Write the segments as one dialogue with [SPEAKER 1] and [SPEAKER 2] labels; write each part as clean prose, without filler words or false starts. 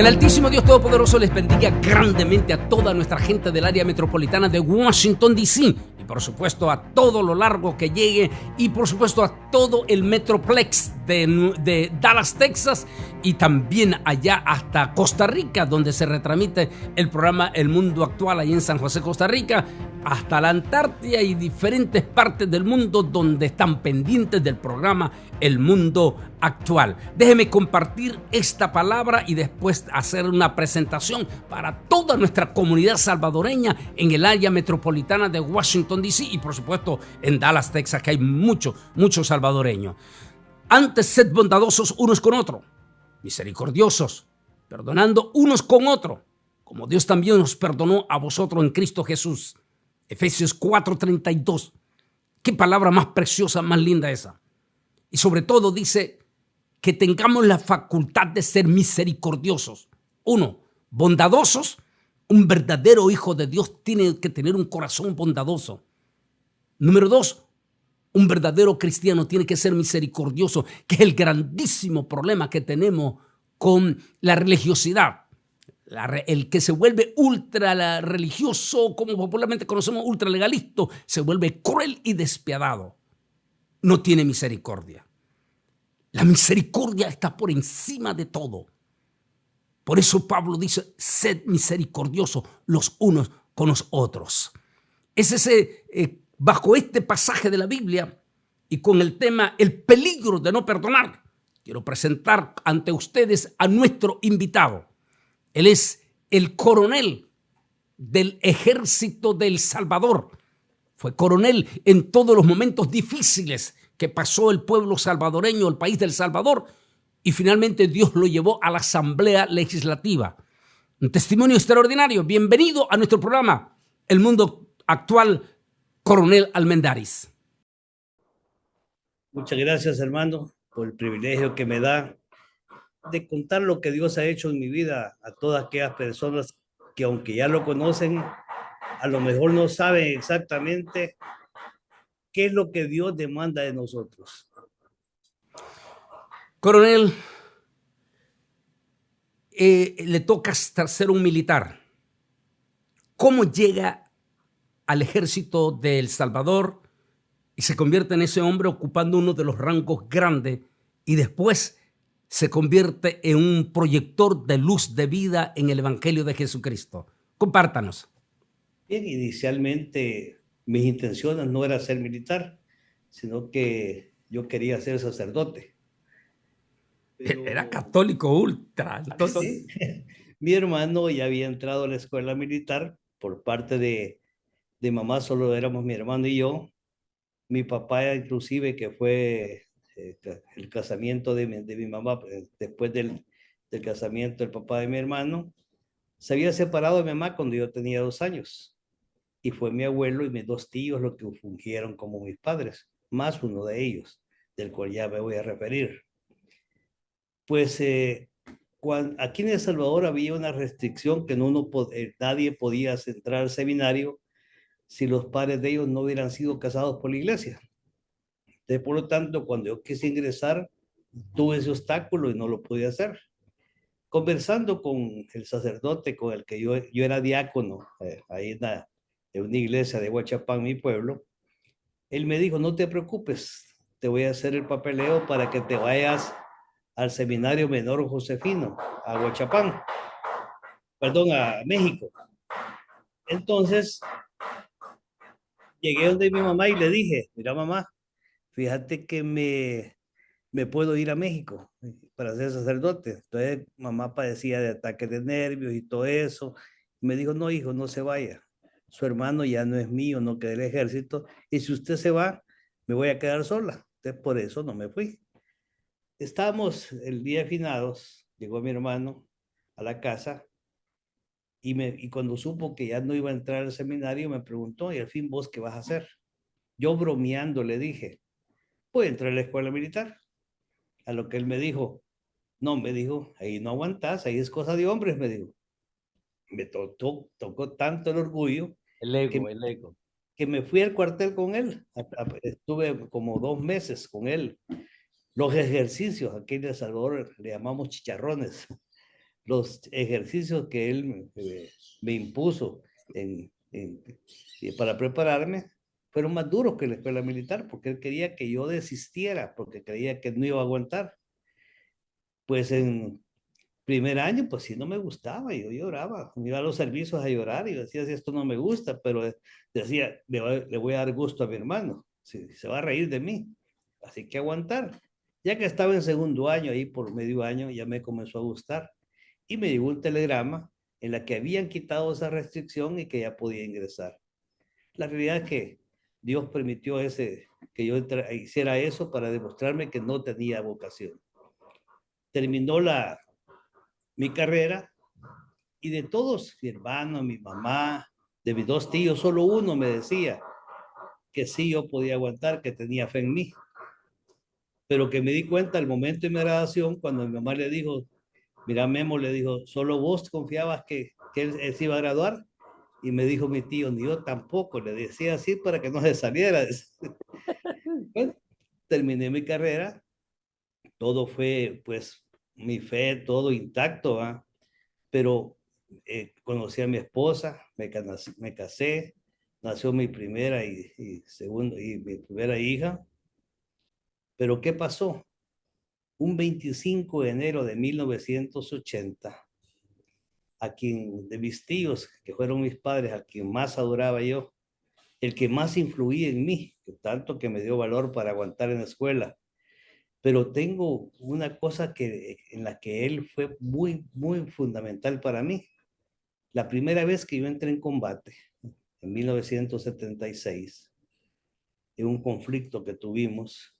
[SPEAKER 1] Que el Altísimo Dios Todopoderoso les bendiga grandemente a toda nuestra gente del área metropolitana de Washington, D.C. Y por supuesto a todo lo largo que llegue y por supuesto a todo el Metroplex de Dallas, Texas, y también allá hasta Costa Rica, donde se retransmite el programa El Mundo Actual, ahí en San José, Costa Rica, hasta la Antártida y diferentes partes del mundo donde están pendientes del programa El Mundo Actual. Déjeme compartir esta palabra y después hacer una presentación para toda nuestra comunidad salvadoreña en el área metropolitana de Washington, D.C. y por supuesto en Dallas, Texas, que hay muchos salvadoreños. Antes, sed bondadosos unos con otros, misericordiosos, perdonando unos con otros, como Dios también nos perdonó a vosotros en Cristo Jesús. Efesios 4:32. Qué palabra más preciosa, más linda esa. Y sobre todo dice que tengamos la facultad de ser misericordiosos. Uno, bondadosos. Un verdadero hijo de Dios tiene que tener un corazón bondadoso. Número dos, un verdadero cristiano tiene que ser misericordioso, que es el grandísimo problema que tenemos con la religiosidad. El que se vuelve ultra religioso, como popularmente conocemos, ultra legalista, se vuelve cruel y despiadado. No tiene misericordia. La misericordia está por encima de todo. Por eso Pablo dice, sed misericordiosos los unos con los otros. Bajo este pasaje de la Biblia y con el tema el peligro de no perdonar, quiero presentar ante ustedes a nuestro invitado. Él es el coronel del ejército de El Salvador. Fue coronel en todos los momentos difíciles que pasó el pueblo salvadoreño, el país del Salvador, y finalmente Dios lo llevó a la Asamblea Legislativa. Un testimonio extraordinario. Bienvenido a nuestro programa, El Mundo Actual, coronel Almendaris.
[SPEAKER 2] Muchas gracias, hermano, por el privilegio que me da de contar lo que Dios ha hecho en mi vida a todas aquellas personas que, aunque ya lo conocen, a lo mejor no saben exactamente qué es lo que Dios demanda de nosotros.
[SPEAKER 1] Coronel, le toca ser un militar. ¿Cómo llega al ejército de El Salvador y se convierte en ese hombre ocupando uno de los rangos grandes y después se convierte en un proyector de luz de vida en el Evangelio de Jesucristo? Compártanos.
[SPEAKER 2] Bien, inicialmente mis intenciones no era ser militar, sino que yo quería ser sacerdote.
[SPEAKER 1] Pero era católico ultra. Entonces,
[SPEAKER 2] sí, mi hermano ya había entrado a la escuela militar por parte de mamá, solo éramos mi hermano y yo. Mi papá, inclusive, que fue el casamiento de mi mamá, después del casamiento del papá de mi hermano, se había separado de mi mamá cuando yo tenía 2 años. Y fue mi abuelo y mis 2 tíos los que fungieron como mis padres, más uno de ellos, del cual ya me voy a referir. Pues aquí en El Salvador había una restricción que nadie podía entrar al seminario si los padres de ellos no hubieran sido casados por la iglesia. Entonces, por lo tanto, cuando yo quise ingresar, tuve ese obstáculo y no lo pude hacer. Conversando con el sacerdote con el que yo era diácono, ahí en una iglesia de Huachapán, mi pueblo, él me dijo, no te preocupes, te voy a hacer el papeleo para que te vayas al seminario menor Josefino, a Huachapán, perdón, a México. Entonces, llegué donde mi mamá y le dije, mira mamá, fíjate que me puedo ir a México para ser sacerdote. Entonces, mamá padecía de ataques de nervios y todo eso. Me dijo, no, hijo, no se vaya. Su hermano ya no es mío, no queda el ejército. Y si usted se va, me voy a quedar sola. Entonces, por eso no me fui. Estábamos el día de finados, llegó mi hermano a la casa y cuando supo que ya no iba a entrar al seminario, me preguntó, ¿y al fin vos qué vas a hacer? Yo bromeando le dije, voy a entrar a la escuela militar. A lo que él me dijo, no, me dijo, ahí no aguantas, ahí es cosa de hombres, me dijo. Me tocó tanto el orgullo
[SPEAKER 1] el ego.
[SPEAKER 2] Que me fui al cuartel con él. Estuve como 2 meses con él. Los ejercicios, aquí en El Salvador le llamamos chicharrones. los ejercicios que él me impuso para prepararme fueron más duros que la escuela militar, porque él quería que yo desistiera, porque creía que no iba a aguantar. Pues en primer año, pues sí, no me gustaba, yo lloraba, me iba a los servicios a llorar y decía, si esto no me gusta, pero decía, le voy a dar gusto a mi hermano, si se va a reír de mí, así que aguantar. Ya que estaba en segundo año, ahí por medio año, ya me comenzó a gustar y me llegó un telegrama en la que habían quitado esa restricción y que ya podía ingresar. La realidad es que Dios permitió que yo hiciera eso para demostrarme que no tenía vocación. Terminó mi carrera y de todos, mi hermano, mi mamá, de mis dos tíos, solo uno me decía que sí yo podía aguantar, que tenía fe en mí. Pero que me di cuenta al momento de mi graduación, cuando mi mamá le dijo, mira, Memo, le dijo, solo vos confiabas que él se iba a graduar. Y me dijo mi tío, ni yo tampoco, le decía así para que no se saliera. Bueno, terminé mi carrera, todo fue, pues, mi fe, todo intacto, ¿eh? Pero conocí a mi esposa, me casé, nació mi primera y mi primera hija. Pero ¿qué pasó? Un 25 de enero de 1980, de mis tíos, que fueron mis padres, a quien más adoraba yo, el que más influía en mí, tanto que me dio valor para aguantar en la escuela. Pero tengo una cosa en la que él fue muy, muy fundamental para mí. La primera vez que yo entré en combate, en 1976, en un conflicto que tuvimos,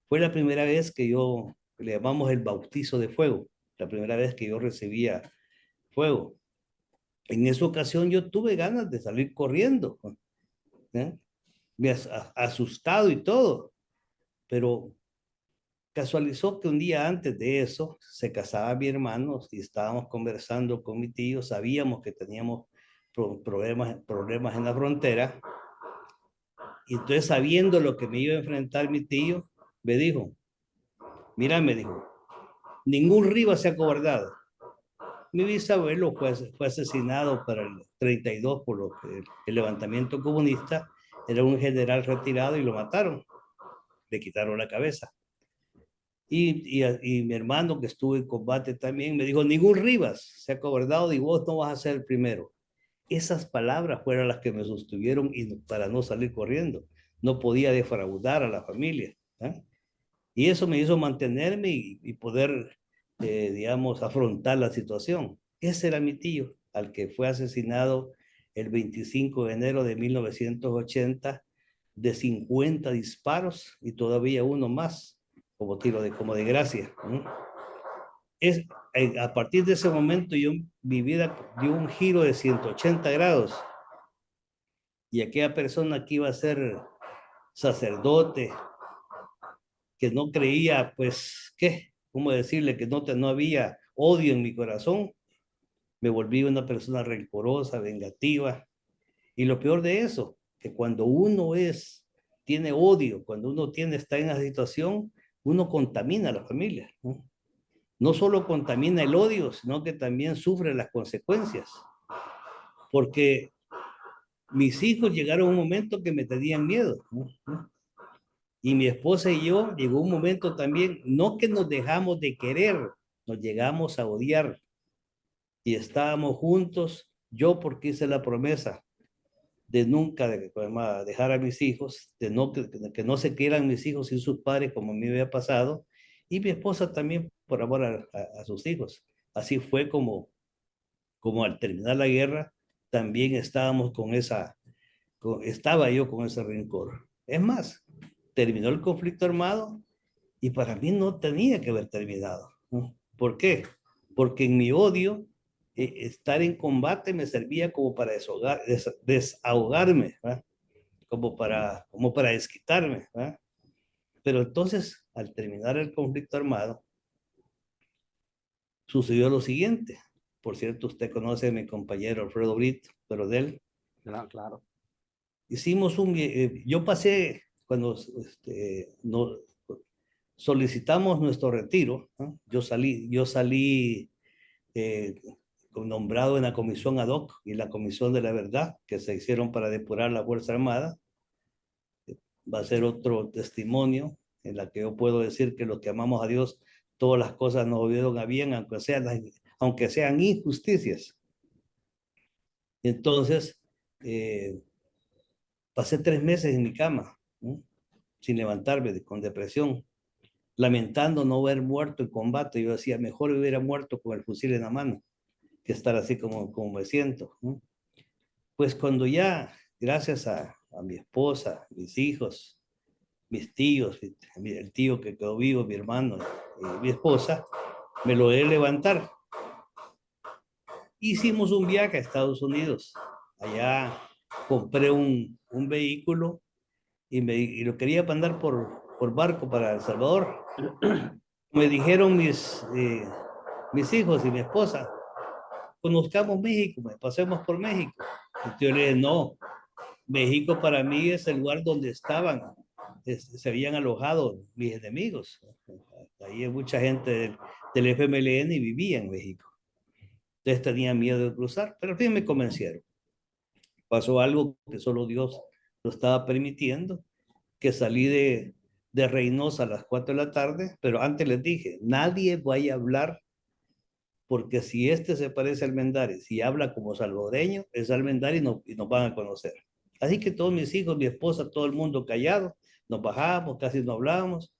[SPEAKER 2] fue la primera vez que le llamamos el bautizo de fuego, la primera vez que yo recibía fuego. En esa ocasión yo tuve ganas de salir corriendo, ¿eh? Me asustado y todo, pero casualizó que un día antes de eso se casaba mi hermano y estábamos conversando con mi tío, sabíamos que teníamos problemas en la frontera, y entonces sabiendo lo que me iba a enfrentar mi tío, me dijo, mira, me dijo, ningún Rivas se ha acobardado. Mi bisabuelo fue asesinado para el 32 por el levantamiento comunista, era un general retirado y lo mataron, le quitaron la cabeza. Y mi hermano que estuvo en combate también me dijo, ningún Rivas se ha acobardado y vos no vas a ser el primero. Esas palabras fueron las que me sostuvieron para no salir corriendo. No podía defraudar a la familia, ¿eh? Y eso me hizo mantenerme y poder, digamos, afrontar la situación. Ese era mi tío, al que fue asesinado el 25 de enero de 1980 de 50 disparos y todavía uno más como de gracia, ¿no? A partir de ese momento mi vida dio un giro de 180 grados y aquella persona que iba a ser sacerdote, que no creía, pues, ¿cómo decirle? Que no había odio en mi corazón, me volví una persona rencorosa, vengativa. Y lo peor de eso, que cuando uno tiene odio, cuando está en esa situación, uno contamina a la familia, ¿no? No solo contamina el odio, sino que también sufre las consecuencias. Porque mis hijos llegaron a un momento que me tenían miedo, ¿no? Y mi esposa y yo llegó un momento también, no que nos dejamos de querer, nos llegamos a odiar. Y estábamos juntos, yo porque hice la promesa de nunca dejar a mis hijos, que no se quieran mis hijos sin sus padres como a mí me había pasado, y mi esposa también por amor a sus hijos. Así fue como al terminar la guerra, también estaba yo con ese rencor. Es más, terminó el conflicto armado y para mí no tenía que haber terminado, ¿no? ¿Por qué? Porque en mi odio, estar en combate me servía como para desahogarme, ¿verdad? Como para desquitarme, ¿verdad? Pero entonces, al terminar el conflicto armado, sucedió lo siguiente. Por cierto, usted conoce a mi compañero Alfredo Brito, pero de él.
[SPEAKER 1] Claro.
[SPEAKER 2] Yo pasé, cuando solicitamos nuestro retiro, ¿no? Yo salí eh, nombrado en la comisión ad hoc y la comisión de la verdad que se hicieron para depurar la Fuerza Armada. Va a ser otro testimonio en la que yo puedo decir que los que amamos a Dios, todas las cosas nos volvieron a bien, aunque sean injusticias. Entonces, pasé 3 meses en mi cama, ¿no? Sin levantarme, con depresión, lamentando no haber muerto en combate. Yo decía, mejor hubiera muerto con el fusil en la mano que estar así como me siento, ¿no? Pues cuando ya, gracias a mi esposa, mis hijos, mis tíos, el tío que quedó vivo, mi hermano y mi esposa, me logré levantar. Hicimos un viaje a Estados Unidos. Allá compré un vehículo y lo quería mandar por barco para El Salvador. Me dijeron mis hijos y mi esposa, conozcamos México, pasemos por México. Y yo le dije, no, México para mí es el lugar donde se habían alojado mis enemigos. Ahí hay mucha gente del FMLN y vivía en México. Entonces tenía miedo de cruzar, pero al fin me convencieron. Pasó algo que solo Dios lo estaba permitiendo, que salí de Reynosa a las 4 de la tarde, pero antes les dije, nadie vaya a hablar, porque si este se parece al Mendares y habla como salvadoreño, es Almendares y nos van a conocer. Así que todos mis hijos, mi esposa, todo el mundo callado, nos bajamos, casi no hablábamos.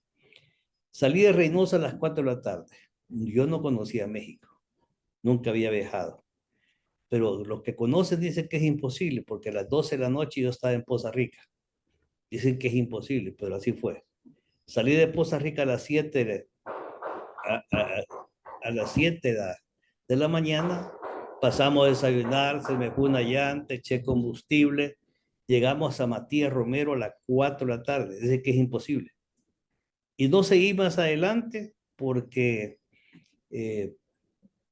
[SPEAKER 2] Salí de Reynosa a las 4 de la tarde. Yo no conocía México, nunca había viajado. Pero los que conocen dicen que es imposible, porque a las 12 de la noche yo estaba en Poza Rica. Dicen que es imposible, pero así fue. Salí de Poza Rica a las 7 a las 7 de la mañana, pasamos a desayunar, se me fue una llanta, eché combustible, llegamos a Matías Romero a las 4 de la tarde. Dice que es imposible. Y no seguí más adelante porque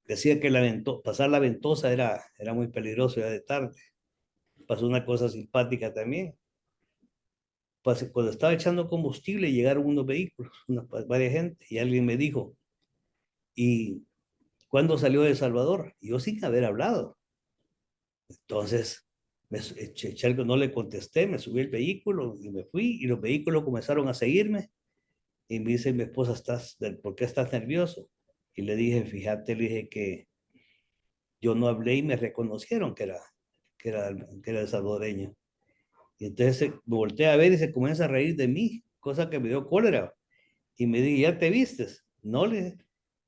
[SPEAKER 2] decía que pasar la Ventosa era muy peligroso ya de tarde. Pasó una cosa simpática también. Cuando estaba echando combustible llegaron unos vehículos, varias gente, y alguien me dijo, ¿y cuándo salió de El Salvador? Y yo sin haber hablado. Entonces, no le contesté, me subí al vehículo y me fui, y los vehículos comenzaron a seguirme, y me dice mi esposa, ¿por qué estás nervioso? Y le dije, fíjate, le dije que yo no hablé y me reconocieron que era el salvadoreño. Y entonces me volteé a ver y se comienza a reír de mí, cosa que me dio cólera. Y me dije, ¿ya te vistes? No,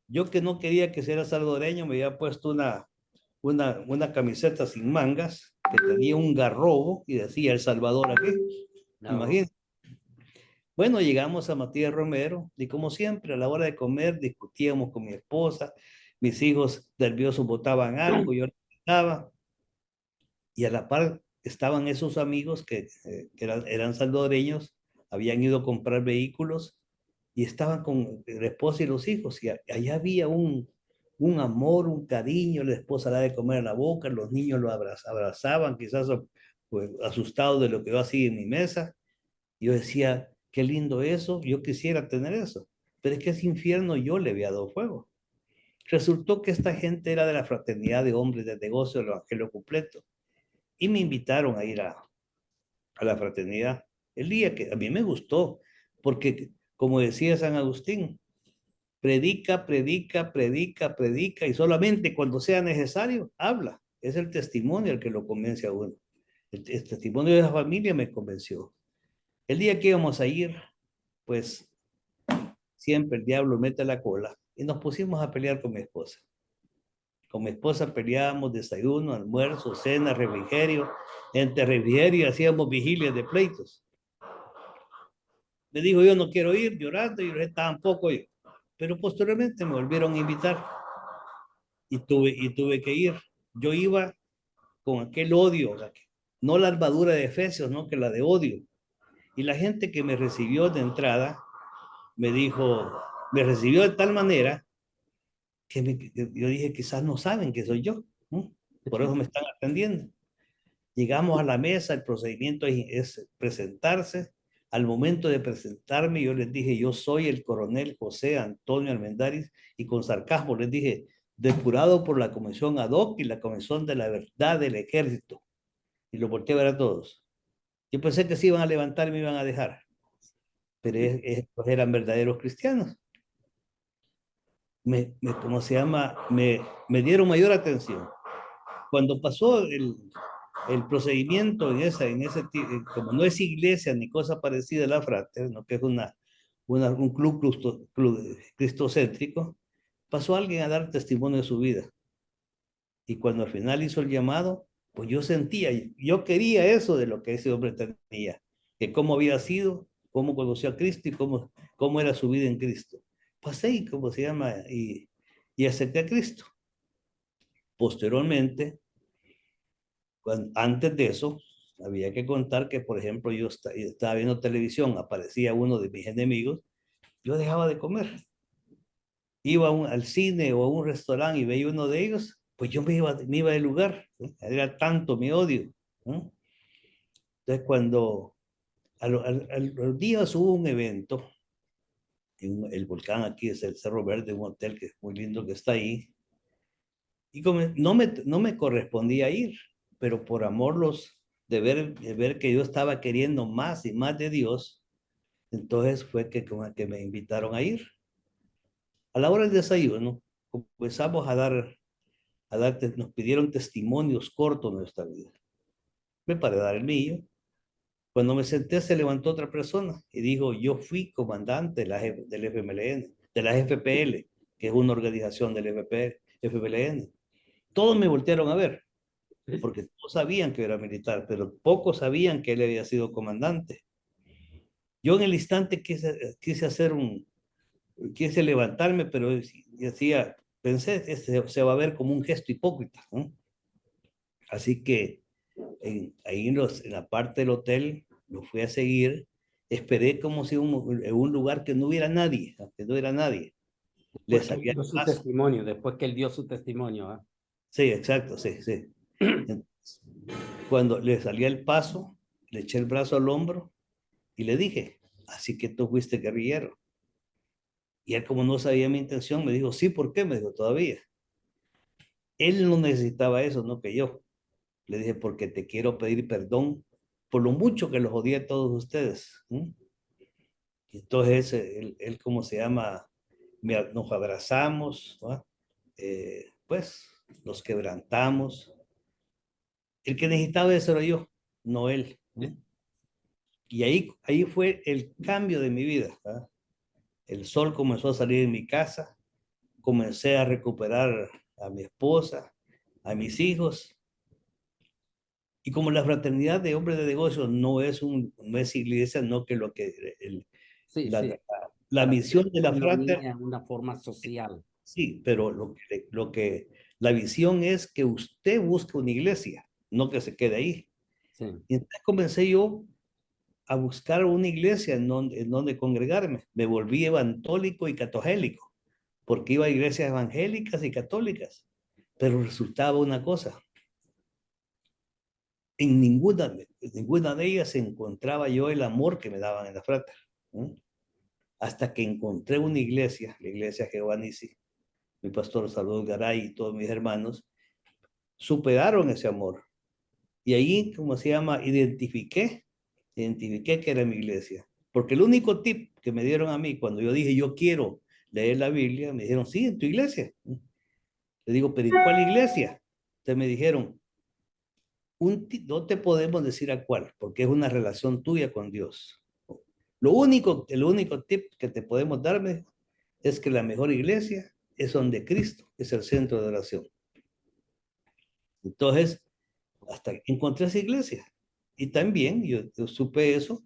[SPEAKER 2] yo que no quería que sea salvadoreño, me había puesto una camiseta sin mangas, que tenía un garrobo y decía El Salvador aquí. No. Imagínate. Bueno, llegamos a Matías Romero y como siempre, a la hora de comer, discutíamos con mi esposa, mis hijos nerviosos botaban algo, yo estaba, y a la par estaban esos amigos que eran salvadoreños, habían ido a comprar vehículos y estaban con la esposa y los hijos, y allá había un amor, un cariño, la esposa la de comer a la boca, los niños lo abrazaban, quizás pues, asustados de lo que yo hacía en mi mesa. Yo decía, qué lindo eso, yo quisiera tener eso, pero es que ese infierno yo le había dado fuego. Resultó que esta gente era de la fraternidad de hombres de negocio del Evangelio Completo y me invitaron a ir a la fraternidad. El día que a mí me gustó, porque como decía San Agustín, predica, predica, predica, predica y solamente cuando sea necesario, habla. Es el testimonio el que lo convence a uno. El testimonio de la familia me convenció. El día que íbamos a ir, pues siempre el diablo mete la cola y nos pusimos a pelear con mi esposa. Con mi esposa peleábamos desayuno, almuerzo, cena, refrigerio. Entre refrigerio hacíamos vigilias de pleitos. Me dijo, yo no quiero ir, llorando, y yo tampoco yo. Pero posteriormente me volvieron a invitar y tuve que ir. Yo iba con aquel odio, no la armadura de Efesios, no que la de odio. Y la gente que me recibió de entrada me recibió de tal manera que yo dije, quizás no saben que soy yo, ¿no? Por eso me están atendiendo. Llegamos a la mesa, el procedimiento es presentarse. Al momento de presentarme, yo les dije, yo soy el coronel José Antonio Almendares, y con sarcasmo les dije, depurado por la comisión ad hoc y la comisión de la verdad del ejército. Y lo volteé a ver a todos. Yo pensé que se iban a levantar y me iban a dejar, pero estos eran verdaderos cristianos. ¿Cómo se llama? Me dieron mayor atención. Cuando pasó el procedimiento como no es iglesia ni cosa parecida a la Frater, ¿no? Que es un club cristocéntrico, pasó alguien a dar testimonio de su vida. Y cuando al final hizo el llamado, pues yo quería eso de lo que ese hombre tenía, que cómo había sido, cómo conoció a Cristo y cómo era su vida en Cristo. Pasé y, ¿cómo se llama? Y acepté a Cristo. Posteriormente, antes de eso, había que contar que, por ejemplo, yo estaba viendo televisión, aparecía uno de mis enemigos, yo dejaba de comer. Iba al cine o a un restaurante y veía uno de ellos, pues yo me iba del lugar. Era tanto mi odio. Entonces, cuando a los días hubo un evento, el volcán aquí es el Cerro Verde, un hotel que es muy lindo que está ahí, y no me correspondía ir, pero por amor de ver que yo estaba queriendo más y más de Dios, entonces fue que me invitaron a ir. A la hora del desayuno, comenzamos nos pidieron testimonios cortos de nuestra vida. Me paré a dar el mío. Cuando me senté, se levantó otra persona y dijo: yo fui comandante del FMLN, de la FPL, que es una organización del FPLN. Todos me voltearon a ver, porque todos sabían que era militar, pero pocos sabían que él había sido comandante. Yo en el instante quise levantarme, pero pensé, se va a ver como un gesto hipócrita, ¿no? Así que ahí en la parte del hotel lo fui a seguir, esperé como si en un lugar que no hubiera nadie, Le salía
[SPEAKER 1] dio su testimonio, después que él dio su testimonio. ¿Eh?
[SPEAKER 2] Sí, exacto, sí. Entonces, cuando le salía el paso, le eché el brazo al hombro y le dije: así que tú fuiste guerrillero. Y él, como no sabía mi intención, me dijo: sí, ¿por qué? Me dijo: todavía. Él no necesitaba eso, no que yo. Le dije: porque te quiero pedir perdón por lo mucho que los odié a todos ustedes. Y entonces él ¿cómo se llama? Nos abrazamos, pues nos quebrantamos. El que necesitaba eso era yo, no él. Y ahí fue el cambio de mi vida. El sol comenzó a salir en mi casa, comencé a recuperar a mi esposa, a mis hijos. Y como la fraternidad de hombres de negocios no es iglesia, no que la misión de la fraternidad,
[SPEAKER 1] una forma social.
[SPEAKER 2] sí, pero la visión es que usted busque una iglesia, no que se quede ahí. Sí. Y entonces comencé yo a buscar una iglesia en donde congregarme. Me volví evangélico y católico, porque iba a iglesias evangélicas y católicas, pero resultaba una cosa: en ninguna de ellas encontraba yo el amor que me daban en la frater. Hasta que encontré una iglesia, la iglesia Jehová Nissi, mi pastor Salvador Garay y todos mis hermanos, superaron ese amor. Y ahí, ¿cómo se llama? Identifiqué que era mi iglesia. Porque el único tip que me dieron a mí cuando yo dije: yo quiero leer la Biblia, me dijeron: sí, en tu iglesia. Le digo: pero ¿en cuál iglesia? Entonces me dijeron: no te podemos decir a cuál, porque es una relación tuya con Dios. El único tip que te podemos darme es que la mejor iglesia es donde Cristo es el centro de oración. Entonces, hasta encontré esa iglesia. Y también yo supe eso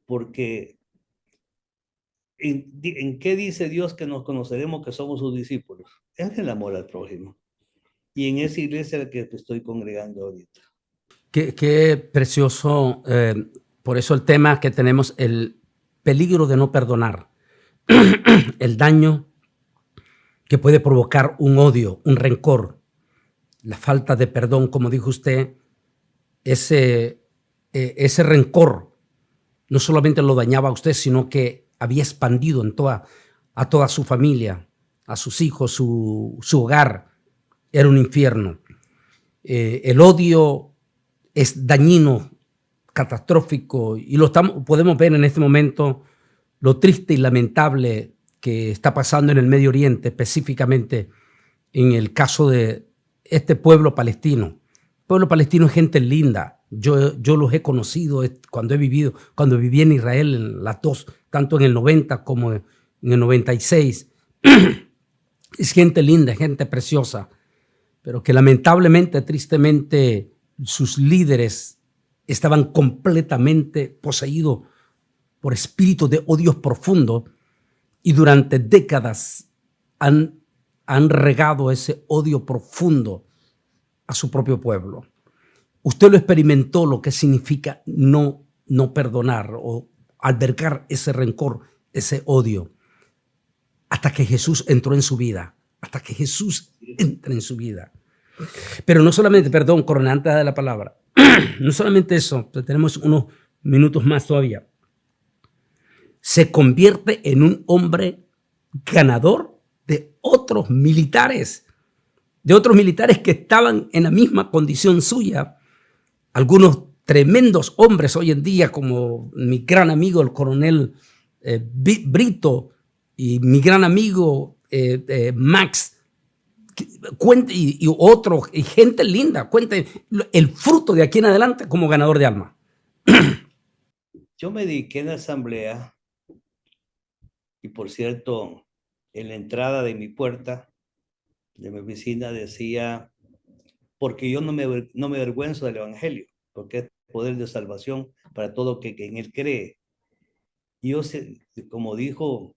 [SPEAKER 2] porque ¿en qué dice Dios que nos conoceremos que somos sus discípulos? Es el amor al prójimo. Y en esa iglesia en la que estoy congregando ahorita.
[SPEAKER 1] Qué precioso. Por eso el tema que tenemos, el peligro de no perdonar, el daño que puede provocar un odio, un rencor, la falta de perdón, como dijo usted, ese rencor no solamente lo dañaba a usted, sino que había expandido a toda su familia, a sus hijos, su hogar. era un infierno. El odio es dañino, catastrófico, y podemos ver en este momento lo triste y lamentable que está pasando en el Medio Oriente, específicamente en el caso de este pueblo palestino. El pueblo palestino es gente linda. Yo los he conocido cuando viví en Israel, en las dos, tanto en el 90 como en el 96. Es gente linda, gente preciosa, pero que lamentablemente, tristemente, sus líderes estaban completamente poseídos por espíritus de odios profundos y durante décadas han regado ese odio profundo a su propio pueblo. Usted lo experimentó, lo que significa no perdonar o albergar ese rencor, ese odio, hasta que Jesús entró en su vida, hasta que Jesús entra en su vida. Pero no solamente, perdón, coronel, antes de la palabra, no solamente eso, tenemos unos minutos más todavía. Se convierte en un hombre ganador de otros militares que estaban en la misma condición suya. Algunos tremendos hombres hoy en día, como mi gran amigo el coronel Brito y mi gran amigo Max, y otros, y gente linda, cuente el fruto de aquí en adelante como ganador de alma.
[SPEAKER 2] Yo me dediqué en la asamblea y, por cierto, en la entrada de mi puerta, de mi oficina, decía, porque yo no me avergüenzo del evangelio, porque es poder de salvación para todo que en él cree. Y yo, como dijo,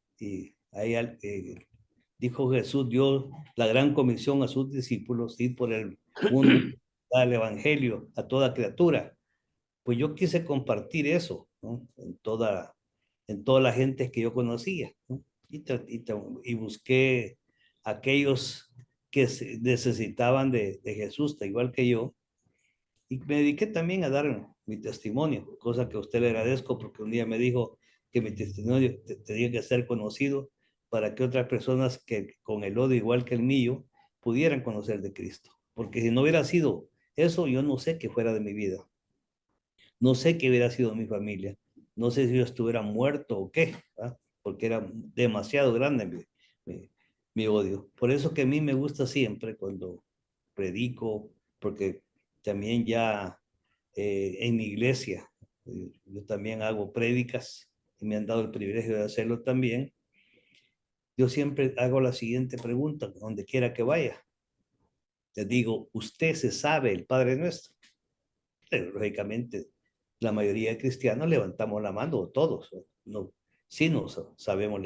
[SPEAKER 2] dijo Jesús, dio la gran comisión a sus discípulos, ir por el mundo, dar el evangelio a toda criatura. Pues yo quise compartir eso, ¿no? en toda la gente que yo conocía, ¿no? Y busqué aquellos que necesitaban de Jesús, igual que yo, y me dediqué también a dar mi testimonio, cosa que a usted le agradezco, porque un día me dijo que mi testimonio tenía que ser conocido para que otras personas que con el odio igual que el mío pudieran conocer de Cristo, porque si no hubiera sido eso, yo no sé qué fuera de mi vida. No sé qué hubiera sido mi familia. No sé si yo estuviera muerto o qué, ¿verdad? Porque era demasiado grande mi odio. Por eso que a mí me gusta siempre cuando predico, porque también ya en mi iglesia, yo también hago prédicas y me han dado el privilegio de hacerlo también. Yo siempre hago la siguiente pregunta, donde quiera que vaya. Les digo, ¿usted se sabe el Padre Nuestro? Pero, lógicamente, la mayoría de cristianos levantamos la mano, todos, no, sí nos sabemos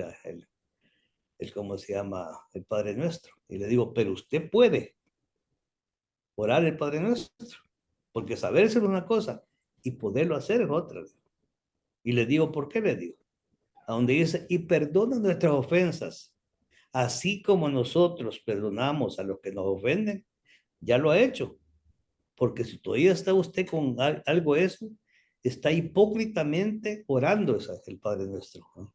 [SPEAKER 2] el cómo se llama el Padre Nuestro. Y le digo, pero usted puede orar el Padre Nuestro, porque saberse es una cosa y poderlo hacer es otra. Y le digo, ¿por qué le digo? A donde dice, y perdona nuestras ofensas, así como nosotros perdonamos a los que nos ofenden, ya lo ha hecho. Porque si todavía está usted con algo eso, está hipócritamente orando el Padre Nuestro, ¿no?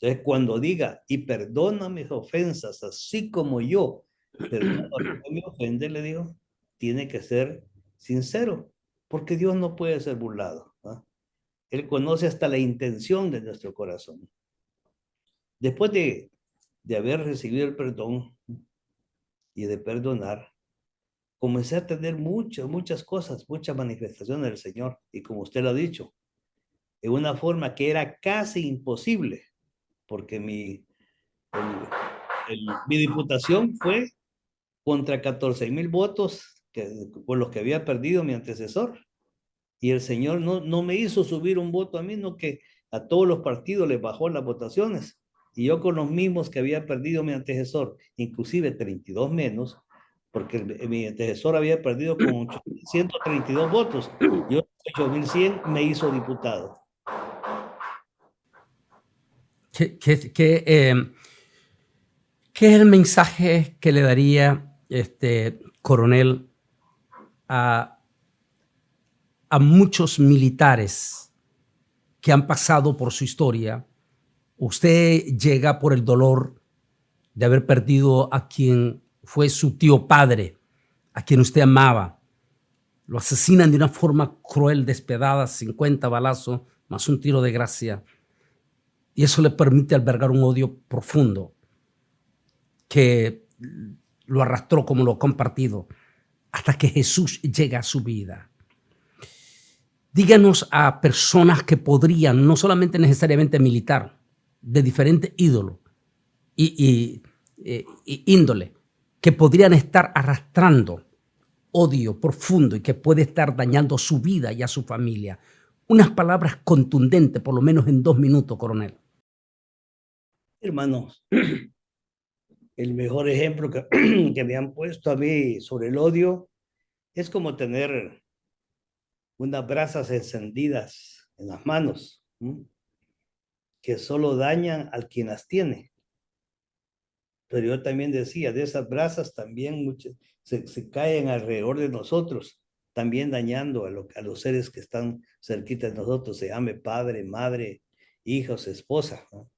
[SPEAKER 2] Entonces, cuando diga, y perdona mis ofensas, así como yo perdono a los que me ofenden, le digo, tiene que ser sincero, porque Dios no puede ser burlado, ¿no? Él conoce hasta la intención de nuestro corazón. Después de haber recibido el perdón y de perdonar, comencé a tener muchas cosas, muchas manifestaciones del Señor, y como usted lo ha dicho, en una forma que era casi imposible, porque mi diputación fue contra 14,000 votos por los que había perdido mi antecesor, y el Señor no me hizo subir un voto a mí, no, que a todos los partidos les bajó las votaciones, y yo con los mismos que había perdido mi antecesor, inclusive 32 menos, porque mi antecesor había perdido con 132 votos, yo 8,100 me hizo diputado.
[SPEAKER 1] ¿Qué es el mensaje que le daría, coronel, a muchos militares que han pasado por su historia? Usted llega por el dolor de haber perdido a quien fue su tío padre, a quien usted amaba. Lo asesinan de una forma cruel, despiadada, 50 balazos, más un tiro de gracia. Y eso le permite albergar un odio profundo que lo arrastró, como lo ha compartido, hasta que Jesús llega a su vida. Díganos a personas que podrían, no solamente necesariamente militar, de diferentes ídolos y índole, que podrían estar arrastrando odio profundo y que puede estar dañando su vida y a su familia. Unas palabras contundentes, por lo menos en 2 minutos, coronel.
[SPEAKER 2] Hermanos, el mejor ejemplo que me han puesto a mí sobre el odio es como tener unas brasas encendidas en las manos, que solo dañan al quien las tiene. Pero yo también decía, de esas brasas también muchas se caen alrededor de nosotros, también dañando a los seres que están cerquita de nosotros, se llame padre, madre, hijos, esposa, ¿no?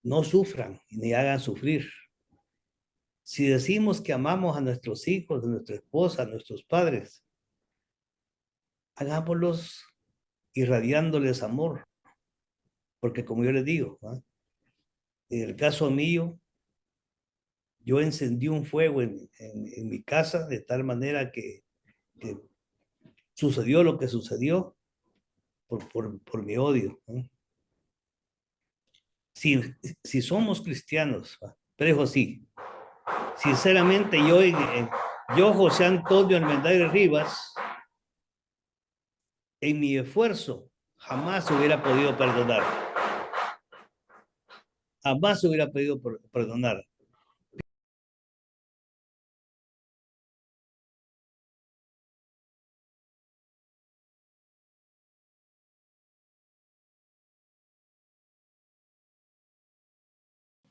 [SPEAKER 2] No sufran ni hagan sufrir. Si decimos que amamos a nuestros hijos, a nuestra esposa, a nuestros padres, hagámoslos irradiándoles amor. Porque como yo les digo, ¿no? En el caso mío, yo encendí un fuego en mi casa de tal manera que sucedió lo que sucedió por mi odio, ¿no? Si somos cristianos, pero sí, sinceramente yo José Antonio Almendares Rivas, en mi esfuerzo, jamás hubiera podido perdonar. Jamás hubiera podido perdonar.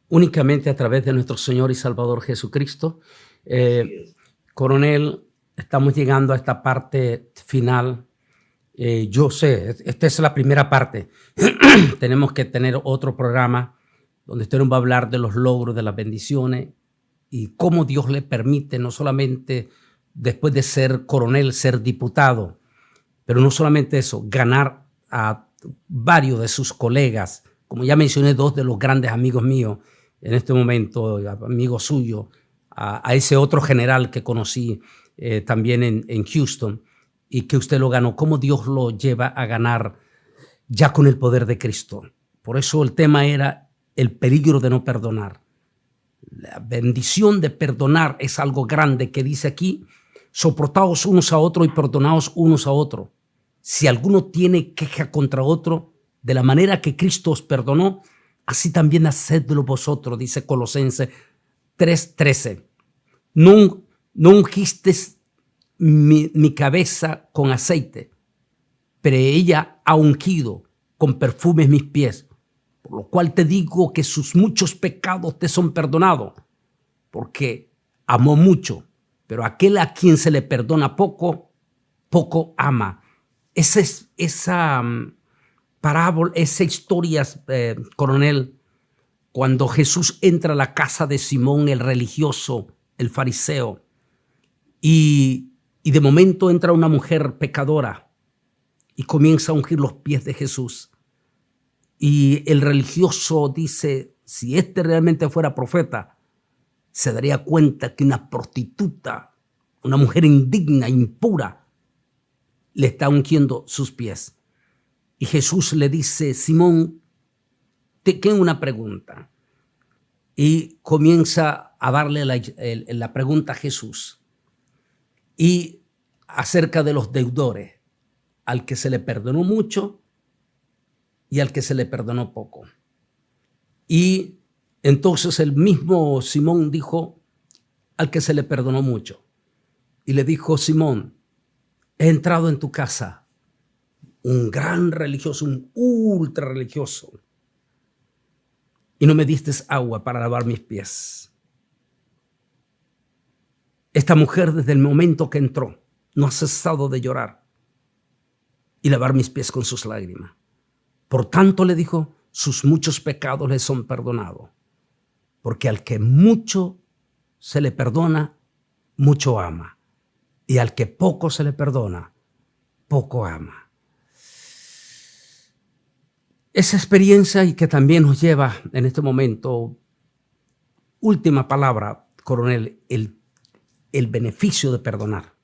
[SPEAKER 1] Únicamente a través de nuestro Señor y Salvador Jesucristo. Coronel, estamos llegando a esta parte final. Yo sé, esta es la primera parte. Tenemos que tener otro programa donde usted nos va a hablar de los logros, de las bendiciones y cómo Dios le permite, no solamente después de ser coronel, ser diputado, pero no solamente eso, ganar a varios de sus colegas. Como ya mencioné, 2 de los grandes amigos míos en este momento, amigo suyo, a ese otro general que conocí también en Houston, y que usted lo ganó, cómo Dios lo lleva a ganar ya con el poder de Cristo. Por eso el tema era el peligro de no perdonar. La bendición de perdonar es algo grande que dice aquí, soportaos unos a otros y perdonaos unos a otros. Si alguno tiene queja contra otro, de la manera que Cristo os perdonó, así también hacedlo vosotros, dice Colosenses 3:13. No ungisteis mi cabeza con aceite, pero ella ha ungido con perfumes mis pies. Por lo cual te digo que sus muchos pecados te son perdonados, porque amó mucho, pero aquel a quien se le perdona poco, poco ama. Esa parábola, esa historia, coronel, cuando Jesús entra a la casa de Simón el religioso, el fariseo, y de momento entra una mujer pecadora y comienza a ungir los pies de Jesús. Y el religioso dice, si este realmente fuera profeta, se daría cuenta que una prostituta, una mujer indigna, impura, le está ungiendo sus pies. Y Jesús le dice, Simón, tengo una pregunta. Y comienza a darle la pregunta a Jesús. Y acerca de los deudores, al que se le perdonó mucho y al que se le perdonó poco. Y entonces el mismo Simón dijo al que se le perdonó mucho. Y le dijo, Simón, he entrado en tu casa, un gran religioso, un ultra religioso, y no me diste agua para lavar mis pies. Esta mujer desde el momento que entró no ha cesado de llorar y lavar mis pies con sus lágrimas. Por tanto, le dijo, sus muchos pecados le son perdonados. Porque al que mucho se le perdona, mucho ama. Y al que poco se le perdona, poco ama. Esa experiencia y que también nos lleva en este momento, última palabra, coronel, el beneficio de perdonar.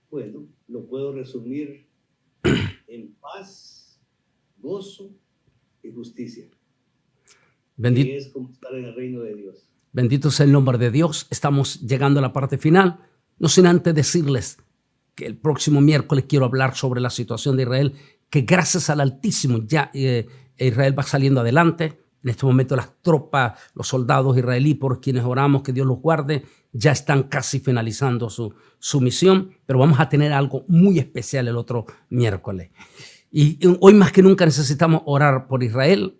[SPEAKER 2] Bueno, lo puedo resumir en paz, gozo y justicia.
[SPEAKER 1] Bendito,
[SPEAKER 2] que es como estar en el reino de Dios.
[SPEAKER 1] Bendito sea el nombre de Dios. Estamos llegando a la parte final. No sin antes decirles que el próximo miércoles quiero hablar sobre la situación de Israel, que gracias al Altísimo ya Israel va saliendo adelante. En este momento las tropas, los soldados israelíes por quienes oramos que Dios los guarde, ya están casi finalizando su misión, pero vamos a tener algo muy especial el otro miércoles. Y hoy más que nunca necesitamos orar por Israel.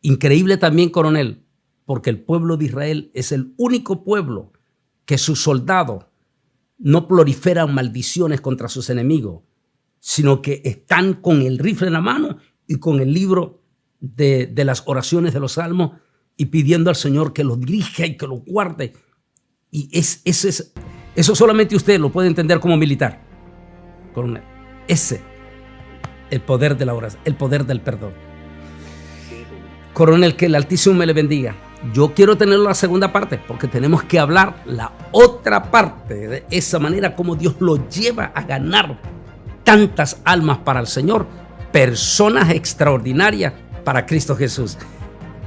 [SPEAKER 1] Increíble también, coronel, porque el pueblo de Israel es el único pueblo que sus soldados no proliferan maldiciones contra sus enemigos, sino que están con el rifle en la mano y con el libro de las oraciones de los salmos y pidiendo al Señor que los dirija y que los guarde. Y eso solamente usted lo puede entender como militar, coronel. El poder de la oración, el poder del perdón. Coronel, que el Altísimo me le bendiga. Yo quiero tener la segunda parte porque tenemos que hablar la otra parte de esa manera como Dios lo lleva a ganar tantas almas para el Señor, personas extraordinarias para Cristo Jesús.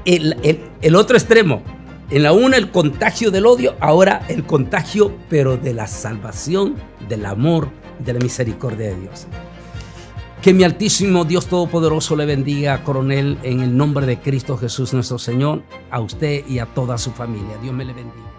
[SPEAKER 1] El otro extremo, en la una el contagio del odio, ahora el contagio pero de la salvación, del amor, de la misericordia de Dios. Que mi Altísimo Dios Todopoderoso le bendiga, coronel, en el nombre de Cristo Jesús nuestro Señor, a usted y a toda su familia. Dios me le bendiga.